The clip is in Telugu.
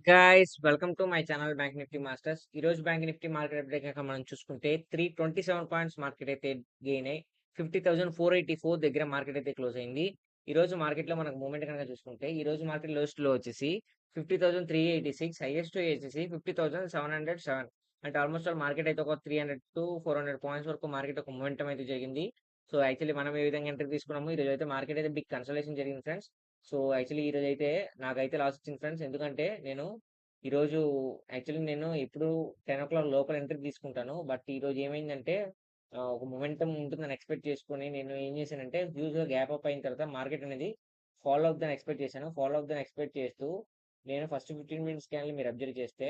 Guys welcome to my channel bank Nifty masters. ఈ రోజు బ్యాంక్ నిఫ్టీ మార్కెట్ అప్డేట్ కనుక మనం చూసుకుంటే 327 పాయింట్స్ మార్కెట్ అయితే గెయిన్ అయ్యి 50,484 దగ్గర మార్కెట్ అయితే క్లోజ్ అయింది. ఈ రోజు మార్కెట్ లో మనకు మూవ్మెంట్ కనుక చూసుకుంటే ఈ రోజు మార్కెట్ లోయెస్ట్ లో వచ్చేసి 50,386, హైయెస్ట్ వచ్చేసి 50,707. అంటే ఆల్మోస్ట్ ఆల్ మార్కెట్ అయితే ఒక 300 to 400 పాయింట్స్ వరకు మార్కెట్ ఒక మూమెంటం అయితే జరిగింది. సో యాక్చువల్లీ మనం ఏ విధంగా ఎంట్రీ తీసుకున్నాము, ఈ రోజు అయితే మార్కెట్ అయితే బిగ్ కన్సల్టేషన్ జరిగింది ఫ్రెండ్స్. సో యాక్చువల్లీ ఈ రోజు అయితే నాకైతే లాస్ వచ్చింది ఫ్రెండ్స్. ఎందుకంటే ఈరోజు నేను ఎప్పుడు 10 o'clock లోపల ఎంట్రీ తీసుకుంటాను. బట్ ఈరోజు ఏమైందంటే ఒక మొమెంటం ఉంటుందని ఎక్స్పెక్ట్ చేసుకొని నేను ఏం చేశానంటే హ్యూజ్గా గ్యాప్ అప్ అయిన తర్వాత మార్కెట్ అనేది ఫాలో అవుతుందని ఎక్స్పెక్ట్ చేశాను. ఫాలో అవుతుందని ఎక్స్పెక్ట్ చేస్తూ నేను ఫస్ట్ 15 మినిట్స్ క్యాన్లు మీరు అబ్జర్వ్ చేస్తే